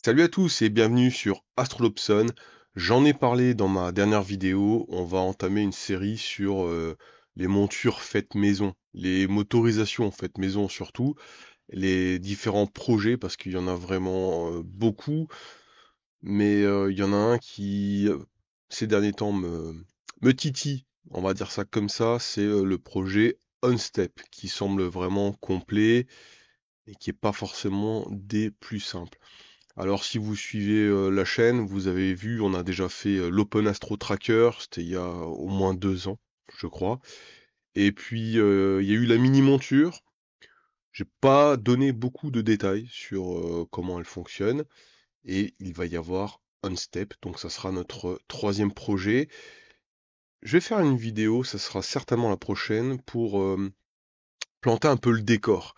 Salut à tous et bienvenue sur Astrolopson. J'en ai parlé dans ma dernière vidéo. On va entamer une série sur les montures faites maison, les motorisations faites maison surtout, les différents projets parce qu'il y en a vraiment beaucoup. Mais il y en a un qui ces derniers temps me titille, on va dire ça comme ça. C'est le projet OnStep qui semble vraiment complet et qui est pas forcément des plus simples. Alors si vous suivez la chaîne, vous avez vu, on a déjà fait l'Open Astro Tracker, c'était il y a au moins 2 ans, je crois. Et puis il y a eu la mini monture. J'ai pas donné beaucoup de détails sur comment elle fonctionne. Et il va y avoir OnStep, donc ça sera notre troisième projet. Je vais faire une vidéo, ça sera certainement la prochaine, pour planter un peu le décor.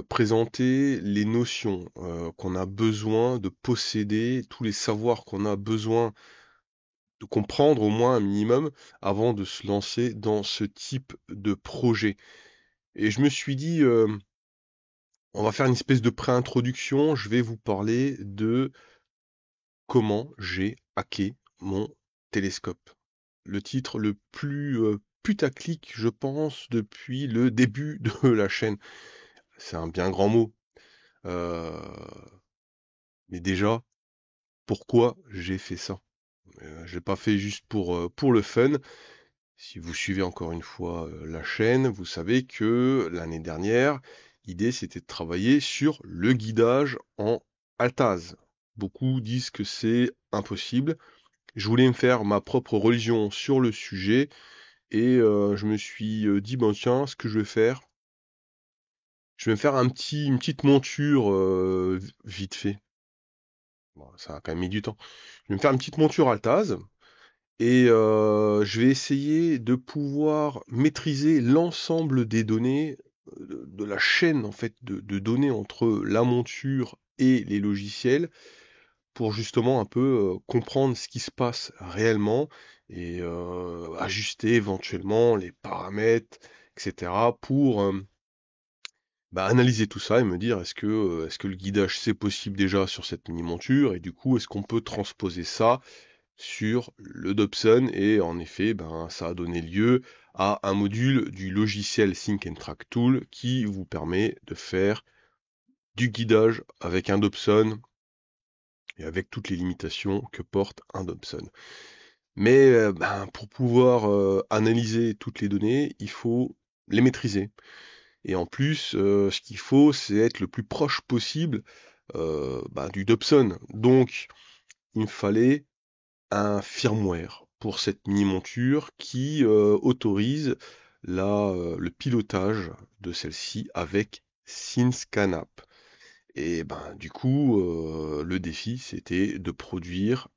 Présenter les notions qu'on a besoin de posséder, tous les savoirs qu'on a besoin de comprendre au moins un minimum avant de se lancer dans ce type de projet. Et je me suis dit, on va faire une espèce de pré-introduction, je vais vous parler de comment j'ai hacké mon télescope. Le titre le plus putaclic, je pense, depuis le début de la chaîne. C'est un bien grand mot. Euh, mais déjà, pourquoi j'ai fait ça? Je l'ai pas fait juste pour le fun. Si vous suivez encore une fois la chaîne, vous savez que l'année dernière, l'idée c'était de travailler sur le guidage en Altaz. Beaucoup disent que c'est impossible. Je voulais me faire ma propre religion sur le sujet et je me suis dit, ben tiens, ce que je vais faire, je vais me faire une petite monture vite fait. Bon, ça a quand même mis du temps. Je vais me faire une petite monture Altaz. Et je vais essayer de pouvoir maîtriser l'ensemble des données de la chaîne en fait de données entre la monture et les logiciels pour justement un peu comprendre ce qui se passe réellement et ajuster éventuellement les paramètres, etc. pour analyser tout ça et me dire est-ce que le guidage c'est possible déjà sur cette mini monture et du coup est-ce qu'on peut transposer ça sur le Dobson et en effet, ça a donné lieu à un module du logiciel Sync and Track Tool qui vous permet de faire du guidage avec un Dobson et avec toutes les limitations que porte un Dobson. Mais pour pouvoir analyser toutes les données, il faut les maîtriser. Et en plus, ce qu'il faut, c'est être le plus proche possible du Dobson. Donc, il me fallait un firmware pour cette mini-monture qui autorise le pilotage de celle-ci avec SynScanApp. Et du coup, le défi, c'était de produire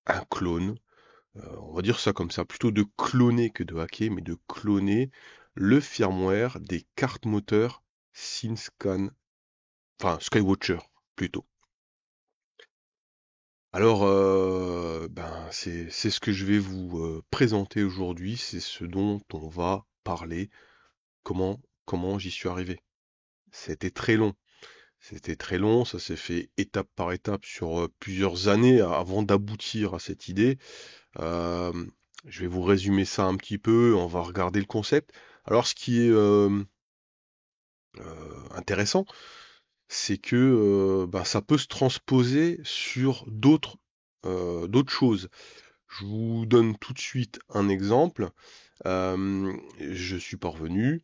un clone, on va dire ça comme ça, plutôt de cloner que de hacker, mais de cloner le firmware des cartes moteurs SynScan, enfin Skywatcher plutôt. Alors, c'est ce que je vais vous présenter aujourd'hui, c'est ce dont on va parler. Comment j'y suis arrivé. C'était très long. C'était très long, ça s'est fait étape par étape sur plusieurs années avant d'aboutir à cette idée. Euh, je vais vous résumer ça un petit peu, on va regarder le concept. Alors, ce qui est intéressant, c'est que ça peut se transposer sur d'autres choses. Je vous donne tout de suite un exemple. Je suis parvenu,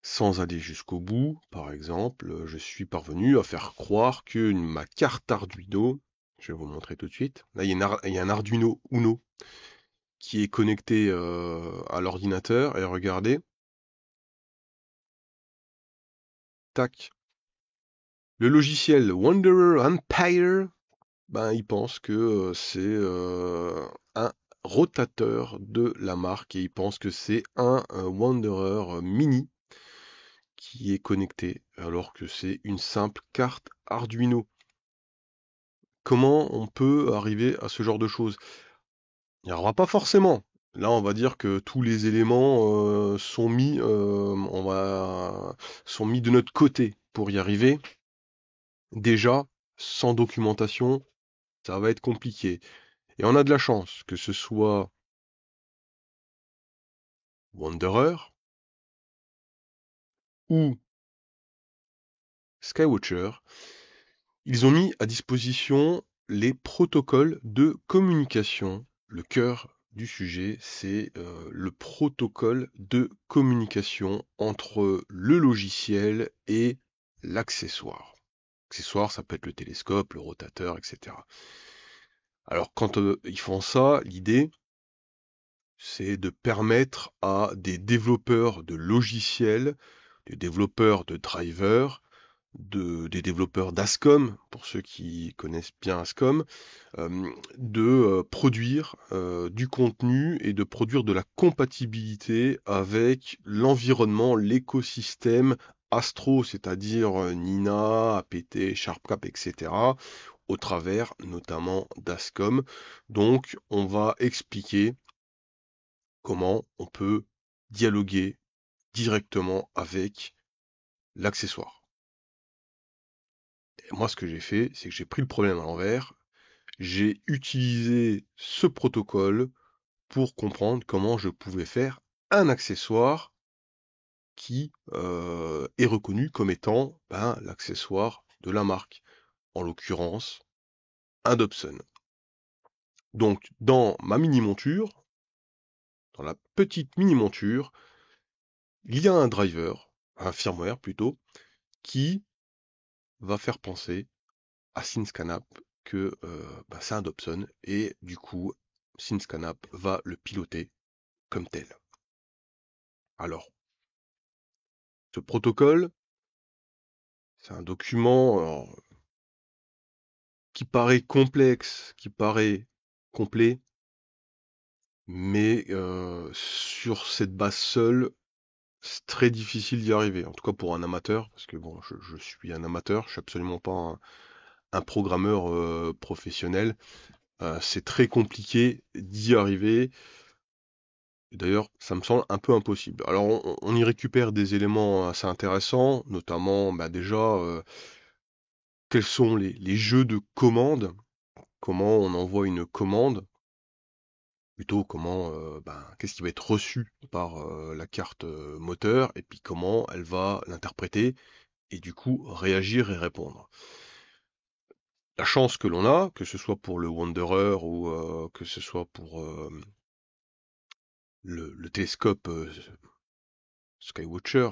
sans aller jusqu'au bout, par exemple, je suis parvenu à faire croire que ma carte Arduino, je vais vous le montrer tout de suite, là il y a un Arduino Uno qui est connecté à l'ordinateur, et regardez, tac, le logiciel Wanderer Empire, il pense que c'est un rotateur de la marque et il pense que c'est un Wanderer Mini qui est connecté, alors que c'est une simple carte Arduino. Comment on peut arriver à ce genre de choses? Il n'y aura pas forcément. Là, on va dire que tous les éléments sont mis de notre côté pour y arriver. Déjà, sans documentation, ça va être compliqué. Et on a de la chance que ce soit Wanderer ou Skywatcher, ils ont mis à disposition les protocoles de communication. Le cœur du sujet, c'est le protocole de communication entre le logiciel et l'accessoire. L'accessoire, ça peut être le télescope, le rotateur, etc. Alors quand ils font ça, l'idée, c'est de permettre à des développeurs de logiciels, des développeurs de drivers, des développeurs d'Ascom, pour ceux qui connaissent bien Ascom, de produire du contenu et de produire de la compatibilité avec l'environnement, l'écosystème Astro, c'est-à-dire Nina, APT, SharpCap, etc., au travers notamment d'Ascom. Donc, on va expliquer comment on peut dialoguer directement avec l'accessoire. Et moi, ce que j'ai fait, c'est que j'ai pris le problème à l'envers. J'ai utilisé ce protocole pour comprendre comment je pouvais faire un accessoire qui est reconnu comme étant l'accessoire de la marque, en l'occurrence un Dobson. Donc dans ma mini-monture, dans la petite mini-monture, il y a un driver, un firmware plutôt, qui va faire penser à SyncScanApp que c'est un Dobson et du coup SyncScanApp va le piloter comme tel. Alors, ce protocole, c'est un document qui paraît complexe, qui paraît complet, mais sur cette base seule, c'est très difficile d'y arriver. En tout cas pour un amateur, parce que bon, je suis un amateur, je suis absolument pas un programmeur professionnel. C'est très compliqué d'y arriver. D'ailleurs, ça me semble un peu impossible. Alors, on y récupère des éléments assez intéressants, notamment déjà quels sont les jeux de commandes, comment on envoie une commande, plutôt comment, qu'est-ce qui va être reçu par la carte moteur, et puis comment elle va l'interpréter, et du coup réagir et répondre. La chance que l'on a, que ce soit pour le Wanderer ou que ce soit pour le télescope Skywatcher,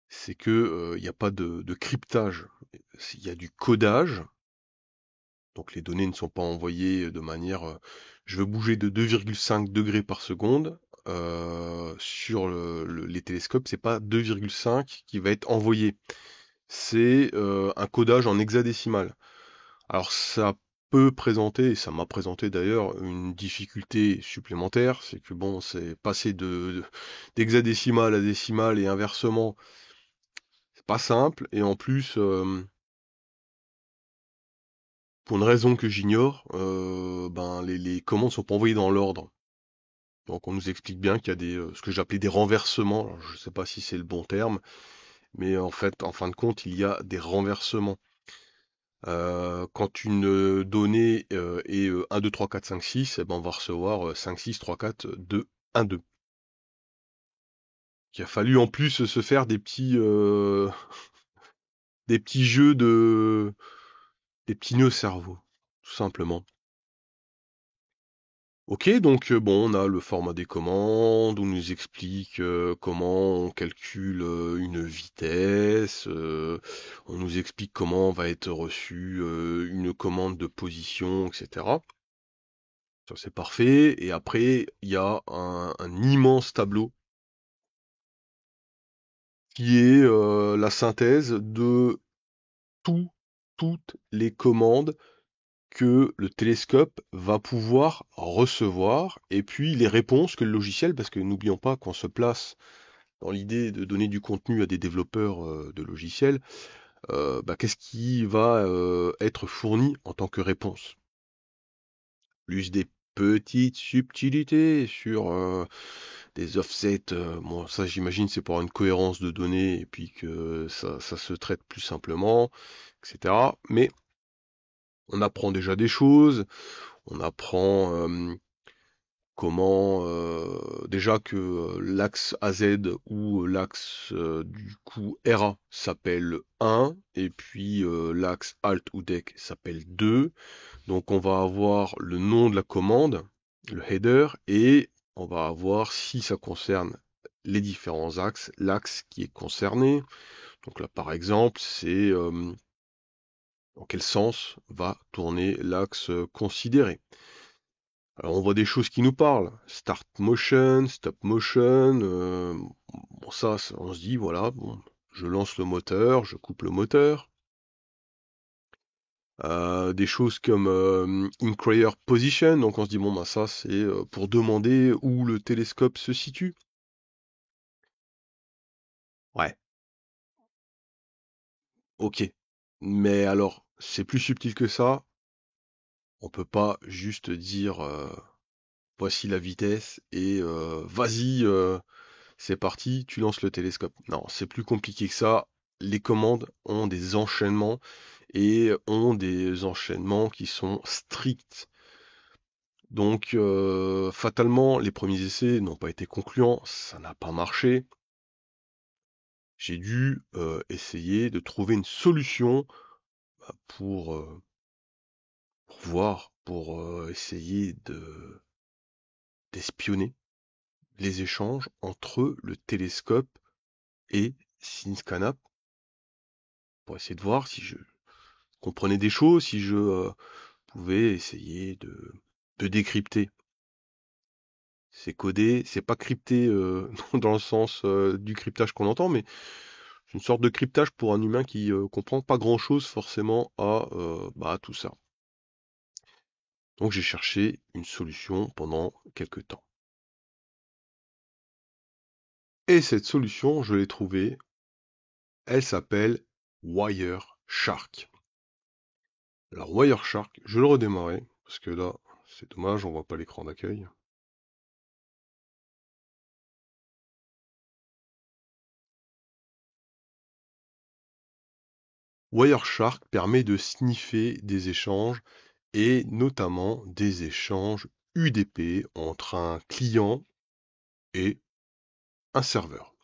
c'est que il n'y a pas de cryptage. Il y a du codage, donc les données ne sont pas envoyées de manière je veux bouger de 2,5 degrés par seconde. Sur les télescopes, c'est pas 2,5 qui va être envoyé. C'est un codage en hexadécimal. Alors ça peut présenter, et ça m'a présenté d'ailleurs, une difficulté supplémentaire, c'est que bon, c'est passer d'hexadécimal à décimal et inversement, c'est pas simple, et en plus, pour une raison que j'ignore, les commandes sont pas envoyées dans l'ordre. Donc on nous explique bien qu'il y a ce que j'appelais des renversements. Alors, je sais pas si c'est le bon terme, mais en fait, en fin de compte, il y a des renversements. Quand une donnée est 1, 2, 3, 4, 5, 6, eh ben on va recevoir 5, 6, 3, 4, 2, 1, 2. Il a fallu en plus se faire des petits jeux des petits nœuds cerveau, tout simplement. Ok, donc bon, on a le format des commandes, on nous explique comment on calcule une vitesse, on nous explique comment va être reçue une commande de position, etc. Ça c'est parfait. Et après, il y a un immense tableau qui est la synthèse de tout, toutes les commandes que le télescope va pouvoir recevoir, et puis les réponses que le logiciel, parce que n'oublions pas qu'on se place dans l'idée de donner du contenu à des développeurs de logiciels, qu'est-ce qui va être fourni en tant que réponse. Plus des petites subtilités sur des offsets, bon ça j'imagine c'est pour une cohérence de données et puis que ça se traite plus simplement, etc. Mais On apprend déjà des choses, on apprend comment déjà que l'axe AZ ou l'axe du coup RA s'appelle 1 et puis l'axe Alt ou DEC s'appelle 2. Donc on va avoir le nom de la commande, le header, et on va avoir si ça concerne les différents axes, l'axe qui est concerné. Donc là par exemple c'est dans quel sens va tourner l'axe considéré. Alors on voit des choses qui nous parlent. Start motion, stop motion. Bon on se dit voilà, bon, je lance le moteur, je coupe le moteur. Des choses comme inquire position, donc on se dit bon bah ça c'est pour demander où le télescope se situe. Ouais, ok. Mais alors c'est plus subtil que ça. On peut pas juste dire voici la vitesse et vas-y c'est parti, tu lances le télescope. Non, c'est plus compliqué que ça. Les commandes ont des enchaînements et ont des enchaînements qui sont stricts. Donc, fatalement, les premiers essais n'ont pas été concluants, ça n'a pas marché. J'ai dû essayer de trouver une solution pour, pour voir, pour essayer de d'espionner les échanges entre le télescope et SimScanUp pour essayer de voir si je comprenais des choses, si je pouvais essayer de décrypter. C'est codé, c'est pas crypté dans le sens du cryptage qu'on entend, mais c'est une sorte de cryptage pour un humain qui comprend pas grand-chose forcément à tout ça. Donc j'ai cherché une solution pendant quelques temps. Et cette solution, je l'ai trouvée, elle s'appelle Wireshark. Alors Wireshark, je vais le redémarrer, parce que là, c'est dommage, on voit pas l'écran d'accueil. Wireshark permet de sniffer des échanges et notamment des échanges UDP entre un client et un serveur.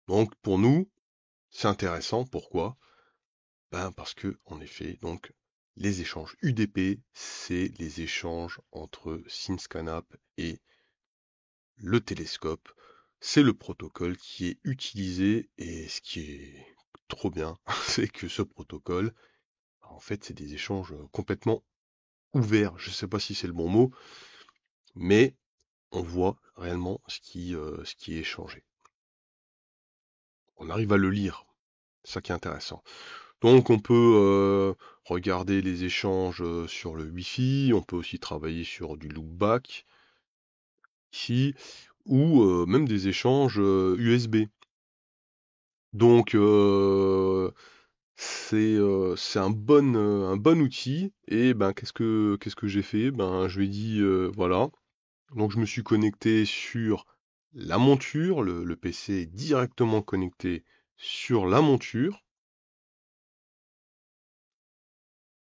Donc pour nous, c'est intéressant. Pourquoi? Ben parce que en effet, donc les échanges UDP, c'est les échanges entre SimScanUp et le télescope. C'est le protocole qui est utilisé et ce qui est trop bien, c'est que ce protocole, en fait, c'est des échanges complètement ouverts. Je ne sais pas si c'est le bon mot, mais on voit réellement ce qui est échangé. On arrive à le lire. C'est ça qui est intéressant. Donc on peut regarder les échanges sur le Wi-Fi, on peut aussi travailler sur du loopback ici, ou même des échanges USB. Donc c'est un bon outil. Et ben qu'est-ce que j'ai fait? Ben je lui ai dit voilà. Donc je me suis connecté sur la monture, le PC est directement connecté sur la monture.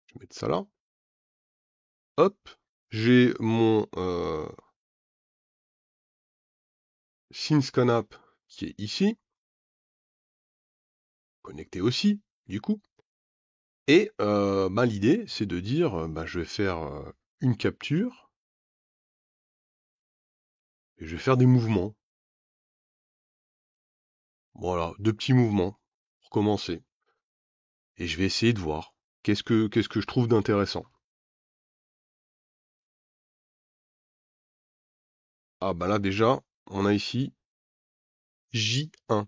Je vais mettre ça là. Hop, j'ai mon SimScanUp qui est ici, connecté aussi, du coup. Et ben, l'idée, c'est de dire, ben, je vais faire une capture et je vais faire des mouvements. Voilà, deux petits mouvements pour commencer. Et je vais essayer de voir qu'est-ce que je trouve d'intéressant. Ah ben là déjà, on a ici J1.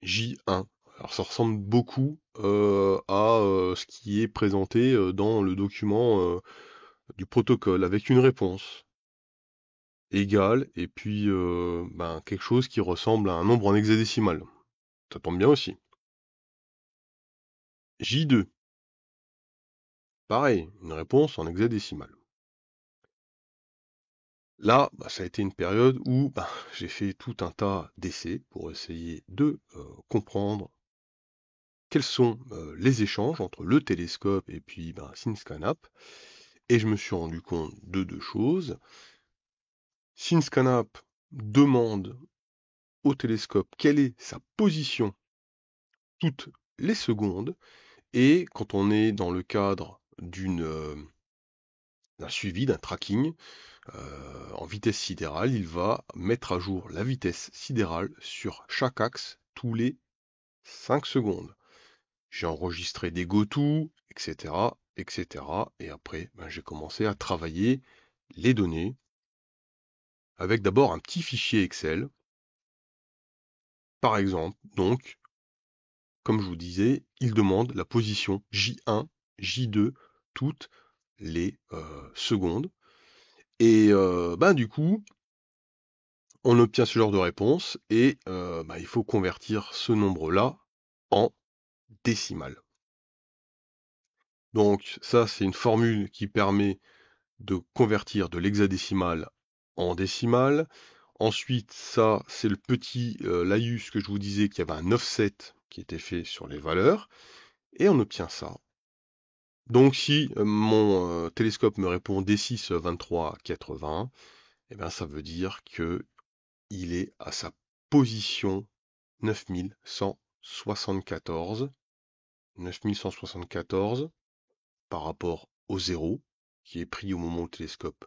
J1. Alors ça ressemble beaucoup à ce qui est présenté dans le document du protocole avec une réponse égale et puis ben, quelque chose qui ressemble à un nombre en hexadécimal. Ça tombe bien aussi. J2. Pareil, une réponse en hexadécimal. Là, bah, ça a été une période où bah, j'ai fait tout un tas d'essais pour essayer de comprendre quels sont les échanges entre le télescope et puis SimScanApp. Et je me suis rendu compte de deux choses. SimScanApp demande au télescope quelle est sa position toutes les secondes. Et quand on est dans le cadre d'un suivi, d'un tracking, en vitesse sidérale, il va mettre à jour la vitesse sidérale sur chaque axe tous les 5 secondes. J'ai enregistré des go-to, etc., etc. Et après, j'ai commencé à travailler les données avec d'abord un petit fichier Excel. Par exemple, donc, comme je vous disais, il demande la position J1, J2, toutes les secondes. Et du coup, on obtient ce genre de réponse et il faut convertir ce nombre-là en décimale. Donc ça, c'est une formule qui permet de convertir de l'hexadécimal en décimale. Ensuite, ça, c'est le petit laïus que je vous disais qu'il y avait un offset qui était fait sur les valeurs. Et on obtient ça. Donc si mon télescope me répond D6 23 80, eh bien ça veut dire que il est à sa position 9174 par rapport au 0 qui est pris au moment où le télescope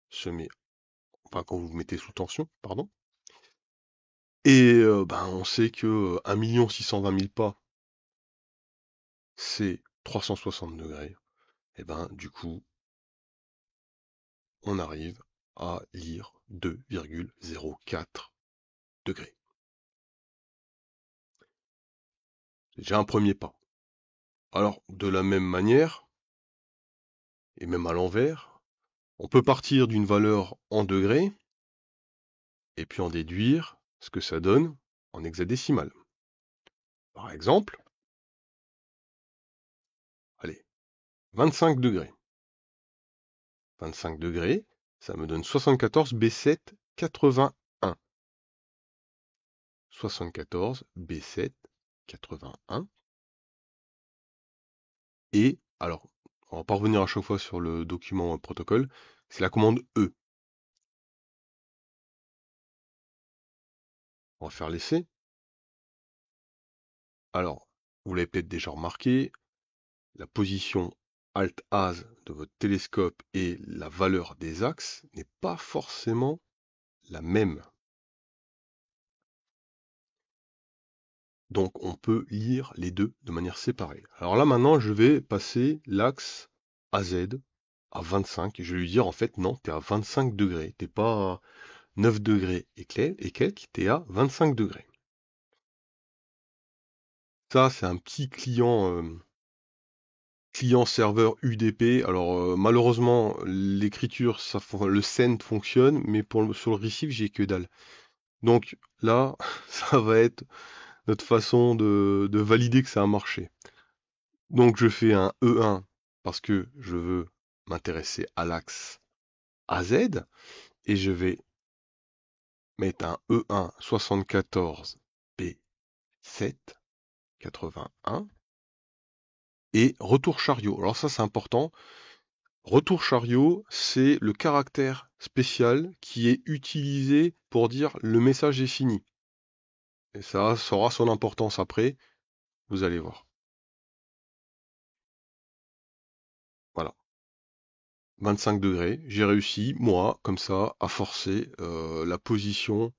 se met, enfin quand vous vous mettez sous tension, pardon. Et on sait que 1 620 000 pas, c'est 360 degrés. Et du coup, on arrive à lire 2,04 degrés. C'est déjà un premier pas. Alors, de la même manière, et même à l'envers, on peut partir d'une valeur en degrés, et puis en déduire ce que ça donne en hexadécimal. Par exemple, allez, 25 degrés. 25 degrés, ça me donne 74 B7 81. 74 B7 81. Et, alors, on va pas revenir à chaque fois sur le document protocole, c'est la commande E. On va faire l'essai. Alors, vous l'avez peut-être déjà remarqué, la position Alt-Az de votre télescope et la valeur des axes n'est pas forcément la même. Donc on peut lire les deux de manière séparée. Alors là maintenant je vais passer l'axe AZ à 25 et je vais lui dire en fait non, t'es à 25 degrés, t'es pas à 9 degrés et quelques, t'es à 25 degrés. Ça c'est un petit client-serveur UDP. Alors malheureusement l'écriture, le send fonctionne, mais sur le receive j'ai que dalle. Donc là ça va être notre façon de valider que ça a marché. Donc je fais un E1 parce que je veux m'intéresser à l'axe AZ et je vais mettre un E1 74 B7 81 et retour chariot. Alors ça c'est important. Retour chariot, c'est le caractère spécial qui est utilisé pour dire le message est fini. Et ça aura son importance après, vous allez voir. Voilà. 25 degrés, j'ai réussi, moi, comme ça, à forcer la position,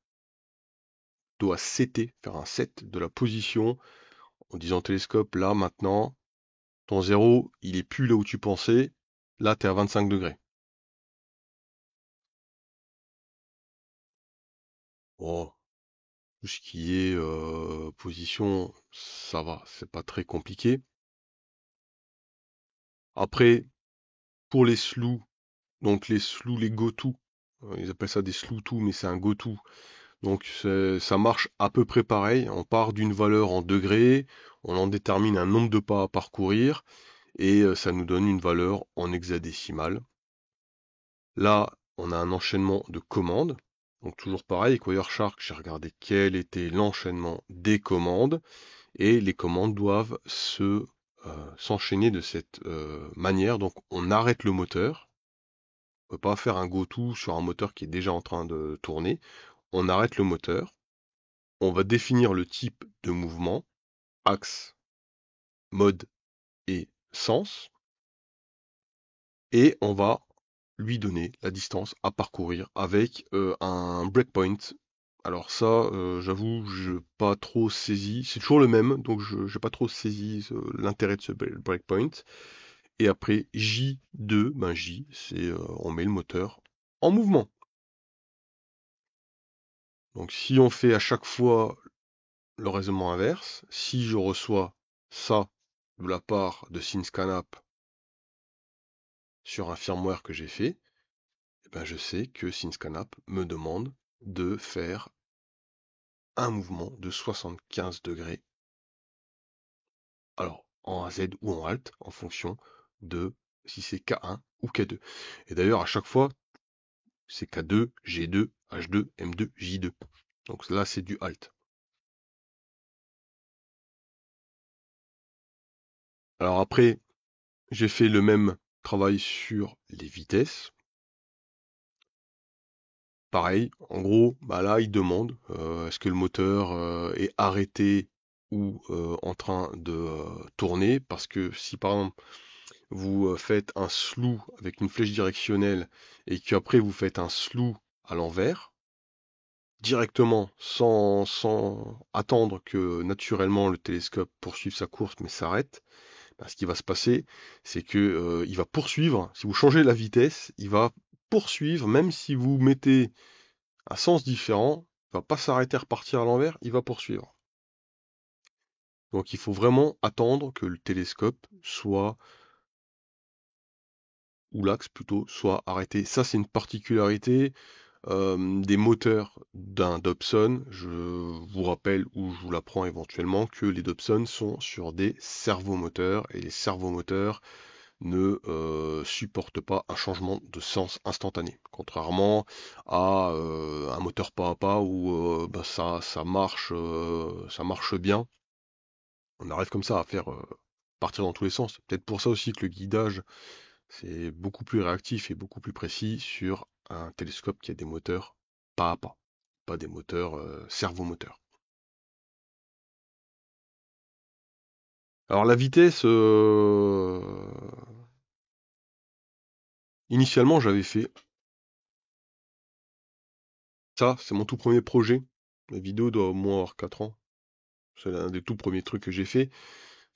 doit setter, faire un set de la position, en disant au télescope, là, maintenant, ton zéro, il est plus là où tu pensais, là, t'es à 25 degrés. Oh, tout ce qui est position, ça va, c'est pas très compliqué. Après, pour les slews, donc les slews, les go-to, ils appellent ça des slew-to, mais c'est un go-to. Donc ça marche à peu près pareil. On part d'une valeur en degrés, on en détermine un nombre de pas à parcourir, et ça nous donne une valeur en hexadécimale. Là, on a un enchaînement de commandes. Donc toujours pareil, Wireshark, j'ai regardé quel était l'enchaînement des commandes. et les commandes doivent s'enchaîner de cette manière. Donc on arrête le moteur, on peut pas faire un go-to sur un moteur qui est déjà en train de tourner. On arrête le moteur, on va définir le type de mouvement, axe, mode et sens, et on va lui donner la distance à parcourir avec un breakpoint. Alors ça, j'avoue, je n'ai pas trop saisi. C'est toujours le même, donc je n'ai pas trop saisi l'intérêt de ce breakpoint. Et après J2, ben J, c'est on met le moteur en mouvement. Donc si on fait à chaque fois le raisonnement inverse, si je reçois ça de la part de SyncScanApp sur un firmware que j'ai fait, eh ben je sais que SyncScanApp me demande de faire un mouvement de 75 degrés, alors en AZ ou en Alt, en fonction de si c'est K1 ou K2. Et d'ailleurs, à chaque fois, c'est K2, G2, H2, M2, J2. Donc là, c'est du Alt. Alors après, j'ai fait le même travail sur les vitesses. Pareil, en gros, bah là, il demande est-ce que le moteur est arrêté ou en train de tourner, parce que si par exemple vous faites un slew avec une flèche directionnelle et qu'après vous faites un slew à l'envers, directement, sans attendre que naturellement le télescope poursuive sa course mais s'arrête, bah, ce qui va se passer, c'est que il va poursuivre, si vous changez la vitesse, il va poursuivre, même si vous mettez un sens différent, il va pas s'arrêter à repartir à l'envers, il va poursuivre. Donc il faut vraiment attendre que le télescope soit, ou l'axe plutôt, soit arrêté. Ça, c'est une particularité des moteurs d'un Dobson. Je vous rappelle, ou je vous l'apprends éventuellement, que les Dobson sont sur des servomoteurs, et les servomoteurs ne supportent pas un changement de sens instantané. Contrairement à un moteur pas à pas où bah, ça marche bien. On arrive comme ça à faire partir dans tous les sens. Peut-être pour ça aussi que le guidage c'est beaucoup plus réactif et beaucoup plus précis sur un télescope qui a des moteurs pas à pas des moteurs servomoteurs. Alors la vitesse, initialement j'avais fait ça, c'est mon tout premier projet. La vidéo doit au moins avoir 4 ans. C'est l'un des tout premiers trucs que j'ai fait.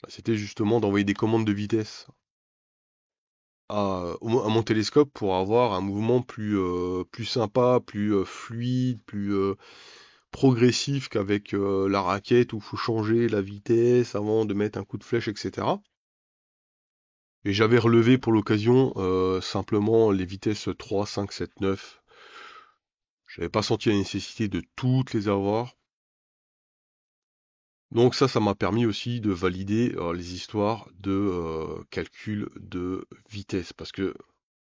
Bah, c'était justement d'envoyer des commandes de vitesse à mon télescope pour avoir un mouvement plus sympa, plus fluide, plus progressif qu'avec la raquette où il faut changer la vitesse avant de mettre un coup de flèche, etc. Et j'avais relevé pour l'occasion simplement les vitesses 3, 5, 7, 9. J'avais pas senti la nécessité de toutes les avoir. Donc ça m'a permis aussi de valider les histoires de calcul de vitesse. Parce que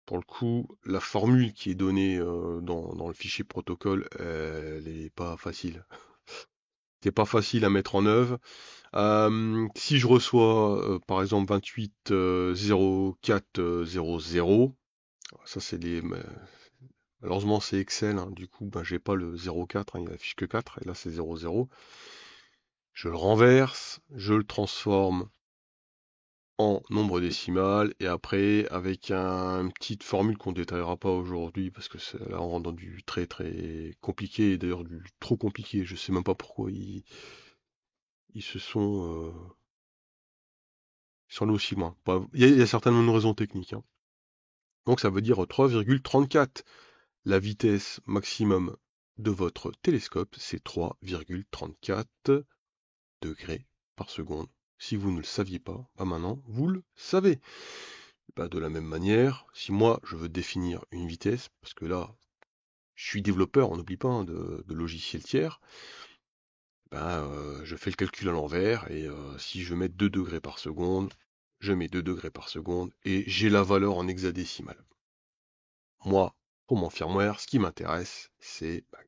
pour le coup, la formule qui est donnée dans le fichier protocole, elle est pas facile. C'est pas facile à mettre en œuvre. Si je reçois par exemple 28 04 00, ça c'est les malheureusement c'est Excel, hein, du coup ben, j'ai pas le 04, hein, il affiche que 4 et là c'est 00. Je le renverse, je le transforme en nombre décimal et après avec une petite formule qu'on détaillera pas aujourd'hui parce que là on rentre dans du très très compliqué et d'ailleurs du trop compliqué, je sais même pas pourquoi ils se sont sans aller aussi loin. Il y a certainement une raison technique, hein. Donc ça veut dire 3,34. La vitesse maximum de votre télescope, c'est 3,34 degrés par seconde. Si vous ne le saviez pas, bah maintenant vous le savez. Bah de la même manière, si moi je veux définir une vitesse, parce que là je suis développeur, on n'oublie pas hein, de logiciels tiers, bah, je fais le calcul à l'envers et si je veux mettre 2 degrés par seconde, je mets 2 degrés par seconde et j'ai la valeur en hexadécimal. Moi, pour mon firmware, ce qui m'intéresse, c'est bah,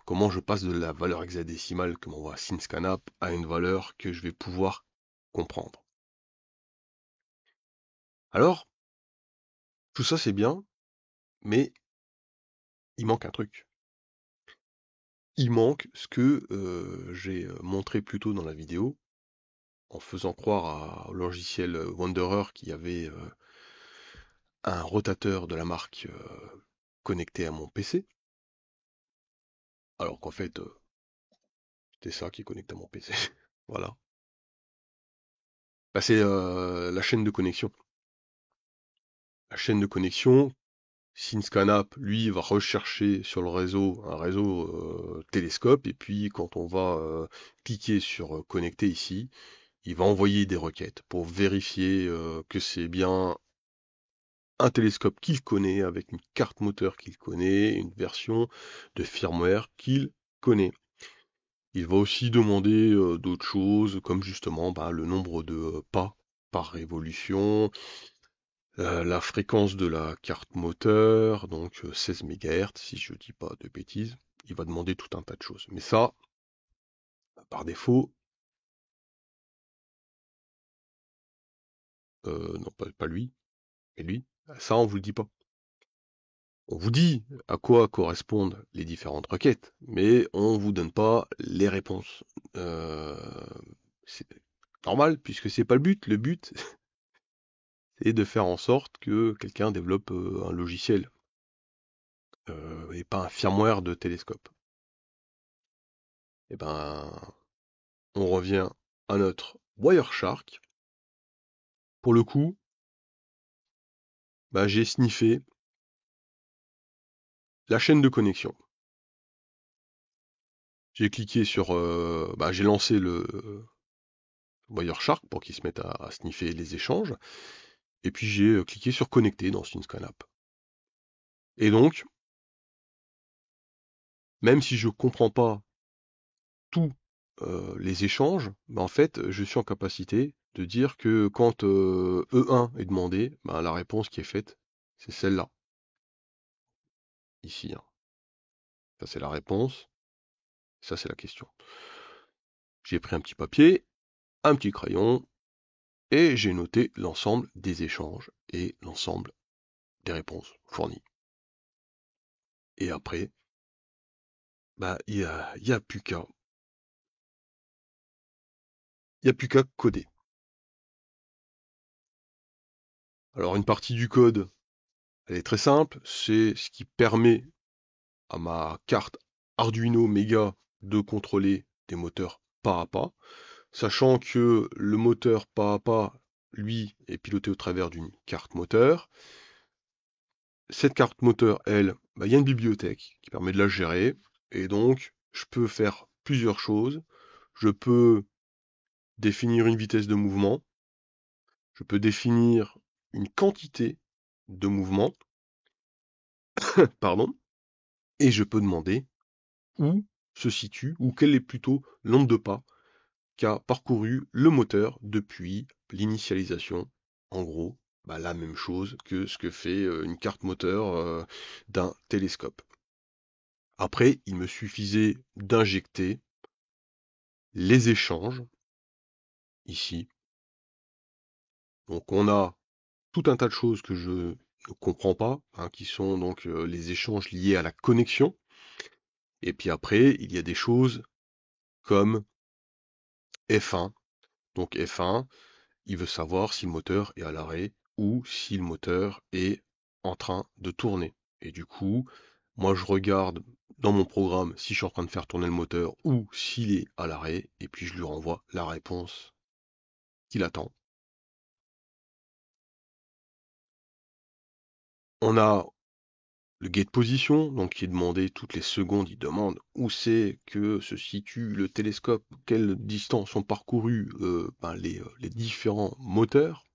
comment je passe de la valeur hexadécimale que m'envoie SyncScanApp à une valeur que je vais pouvoir comprendre. Alors, tout ça c'est bien, mais il manque un truc. Il manque ce que j'ai montré plus tôt dans la vidéo, en faisant croire au logiciel Wanderer qu'il y avait un rotateur de la marque connecté à mon PC, alors qu'en fait, c'était ça qui est connecté à mon PC. Voilà. Bah, c'est la chaîne de connexion. La chaîne de connexion, SyncScanApp, lui, va rechercher sur le réseau un réseau télescope, et puis quand on va cliquer sur connecter ici, il va envoyer des requêtes pour vérifier que c'est bien un télescope qu'il connaît, avec une carte moteur qu'il connaît, une version de firmware qu'il connaît. Il va aussi demander d'autres choses, comme justement le nombre de pas par révolution, la fréquence de la carte moteur, donc 16 MHz, si je dis pas de bêtises. Il va demander tout un tas de choses. Mais ça, par défaut, non pas lui, mais lui, ça on vous le dit pas. On vous dit à quoi correspondent les différentes requêtes, mais on vous donne pas les réponses. Euh, c'est normal, puisque c'est pas le but. Le but, c'est de faire en sorte que quelqu'un développe un logiciel, et pas un firmware de télescope. Et ben, on revient à notre Wireshark. Pour le coup, j'ai sniffé la chaîne de connexion. J'ai cliqué sur, j'ai lancé le Wireshark pour qu'il se mette à sniffer les échanges. Et puis j'ai cliqué sur connecter dans SyncScanApp. Et donc, même si je comprends pas tous les échanges, en fait, je suis en capacité de dire que quand E1 est demandé, la réponse qui est faite, c'est celle-là, ici, hein. Ça c'est la réponse, ça c'est la question. J'ai pris un petit papier, un petit crayon, et j'ai noté l'ensemble des échanges et l'ensemble des réponses fournies. Et après, il y a plus qu'à coder. Alors une partie du code, elle est très simple, c'est ce qui permet à ma carte Arduino Mega de contrôler des moteurs pas à pas, sachant que le moteur pas à pas, lui, est piloté au travers d'une carte moteur. Cette carte moteur, elle, il y a une bibliothèque qui permet de la gérer, et donc je peux faire plusieurs choses. Je peux définir une vitesse de mouvement, je peux définir une quantité de mouvement, pardon, et je peux demander où se situe, ou quel est plutôt le nombre de pas qu'a parcouru le moteur depuis l'initialisation. En gros, la même chose que ce que fait une carte moteur d'un télescope. Après, il me suffisait d'injecter les échanges ici. Donc on a tout un tas de choses que je ne comprends pas, hein, qui sont donc les échanges liés à la connexion. Et puis après, il y a des choses comme F1. Donc F1, il veut savoir si le moteur est à l'arrêt ou si le moteur est en train de tourner. Et du coup, moi je regarde dans mon programme si je suis en train de faire tourner le moteur ou s'il est à l'arrêt, et puis je lui renvoie la réponse qu'il attend. On a le gate position, donc qui est demandé toutes les secondes, il demande où c'est que se situe le télescope, quelle distance ont parcouru les différents moteurs.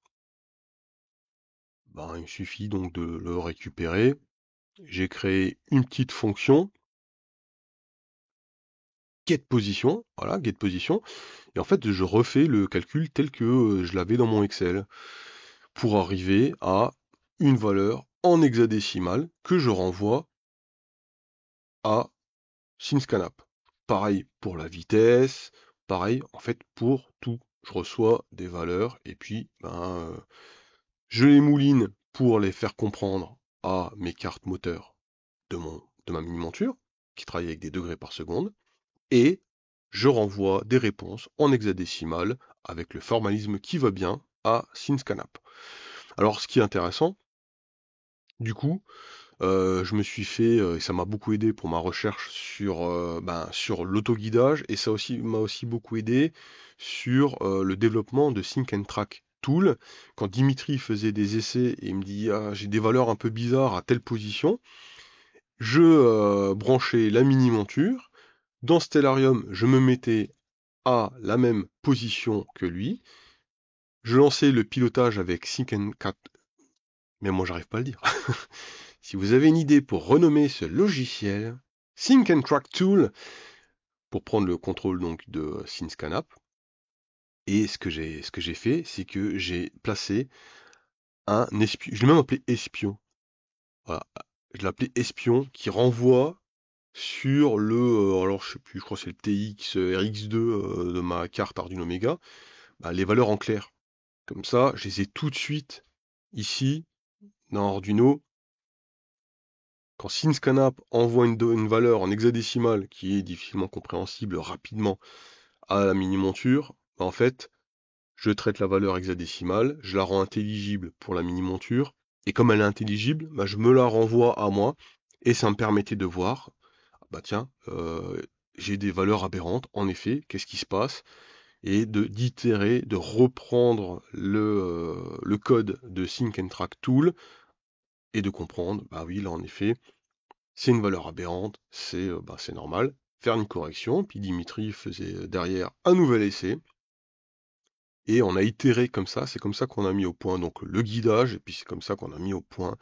Il suffit donc de le récupérer. J'ai créé une petite fonction getPosition, voilà, getPosition, et en fait je refais le calcul tel que je l'avais dans mon Excel pour arriver à une valeur en hexadécimale que je renvoie à SyncScanApp. Pareil pour la vitesse, pareil en fait pour tout. Je reçois des valeurs et puis je les mouline pour les faire comprendre à mes cartes moteurs de ma mini-monture, qui travaille avec des degrés par seconde, et je renvoie des réponses en hexadécimal avec le formalisme qui va bien à SyncScanApp. Alors ce qui est intéressant, du coup, je me suis fait, et ça m'a beaucoup aidé pour ma recherche sur l'autoguidage, et ça aussi m'a aussi beaucoup aidé sur le développement de Sync and Track Tool. Quand Dimitri faisait des essais et il me dit ah, j'ai des valeurs un peu bizarres à telle position, je branchais la mini-monture. Dans Stellarium, je me mettais à la même position que lui. Je lançais le pilotage avec Sync and Track. Mais moi, j'arrive pas à le dire. Si vous avez une idée pour renommer ce logiciel, Sync and Track Tool, pour prendre le contrôle donc de SyncScanApp. Et ce que j'ai fait, c'est que j'ai placé un espion. Je l'ai même appelé espion. Voilà. Je l'ai appelé espion qui renvoie sur alors je sais plus, je crois que c'est le TX RX2 de ma carte Arduino Mega, les valeurs en clair. Comme ça, je les ai tout de suite ici dans Arduino. Quand SyncScanApp envoie une valeur en hexadécimal qui est difficilement compréhensible rapidement à la mini-monture, en fait, je traite la valeur hexadécimale, je la rends intelligible pour la mini-monture, et comme elle est intelligible, je me la renvoie à moi, et ça me permettait de voir, tiens, j'ai des valeurs aberrantes, en effet, qu'est-ce qui se passe, et d'itérer, de reprendre le code de Sync and Track Tool, et de comprendre, oui, là en effet, c'est une valeur aberrante, c'est normal, faire une correction, puis Dimitri faisait derrière un nouvel essai, et on a itéré comme ça, c'est comme ça qu'on a mis au point donc le guidage, et puis c'est comme ça qu'on a mis au point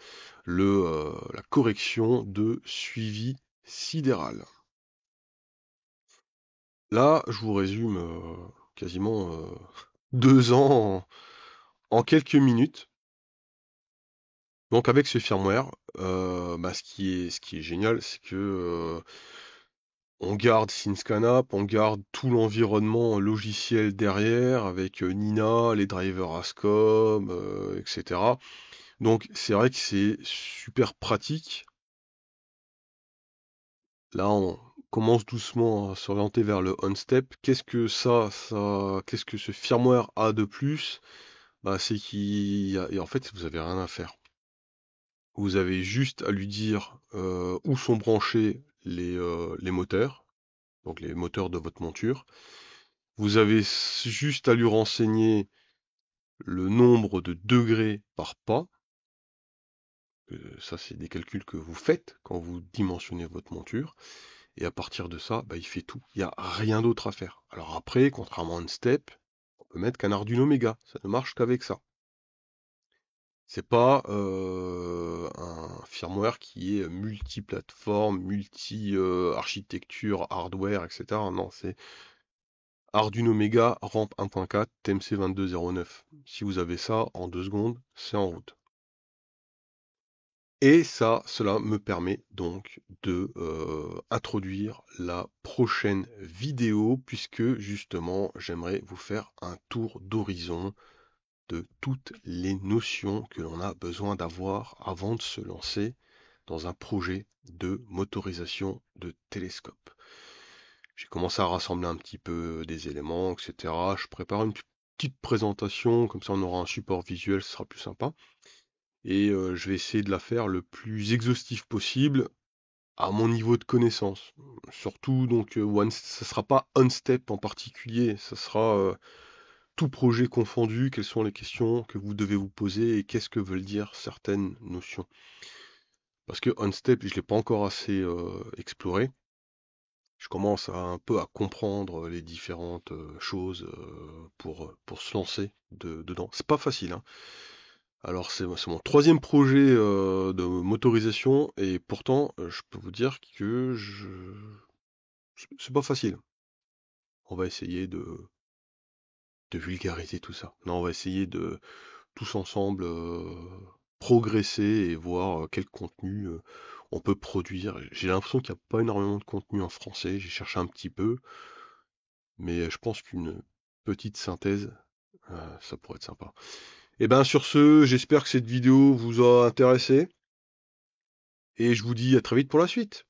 la correction de suivi sidéral. Là, je vous résume quasiment 2 ans en quelques minutes. Donc avec ce firmware, ce qui est génial, c'est que on garde SyncScanApp, on garde tout l'environnement logiciel derrière avec Nina, les drivers ASCOM, etc. Donc c'est vrai que c'est super pratique. Là, on commence doucement à s'orienter vers le on-step. Qu'est-ce que ce firmware a de plus? C'est et en fait, vous avez rien à faire. Vous avez juste à lui dire où sont branchés les moteurs, donc les moteurs de votre monture. Vous avez juste à lui renseigner le nombre de degrés par pas. Ça, c'est des calculs que vous faites quand vous dimensionnez votre monture. Et à partir de ça, il fait tout. Il n'y a rien d'autre à faire. Alors après, contrairement à un step, on peut mettre qu'un Arduino Mega. Ça ne marche qu'avec ça. C'est pas un firmware qui est multiplateforme, multi-architecture, hardware, etc. Non, c'est Arduino Mega Ramp 1.4 TMC 2209. Si vous avez ça, en 2 secondes, c'est en route. Et cela me permet donc de introduire la prochaine vidéo, puisque justement j'aimerais vous faire un tour d'horizon de toutes les notions que l'on a besoin d'avoir avant de se lancer dans un projet de motorisation de télescope. J'ai commencé à rassembler un petit peu des éléments, etc. Je prépare une petite présentation, comme ça on aura un support visuel, ce sera plus sympa. Et je vais essayer de la faire le plus exhaustif possible à mon niveau de connaissance. Surtout donc ça sera pas un step en particulier, ça sera tout projet confondu, quelles sont les questions que vous devez vous poser et qu'est-ce que veulent dire certaines notions. Parce que OnStep, je l'ai pas encore assez exploré. Je commence un peu à comprendre les différentes choses pour se lancer dedans. C'est pas facile, hein. Alors c'est mon troisième projet de motorisation et pourtant je peux vous dire que c'est pas facile. On va essayer de vulgariser tout ça. Non, on va essayer de tous ensemble progresser et voir quel contenu on peut produire. J'ai l'impression qu'il n'y a pas énormément de contenu en français, j'ai cherché un petit peu, mais je pense qu'une petite synthèse, ça pourrait être sympa. Et ben sur ce, j'espère que cette vidéo vous a intéressé, et je vous dis à très vite pour la suite.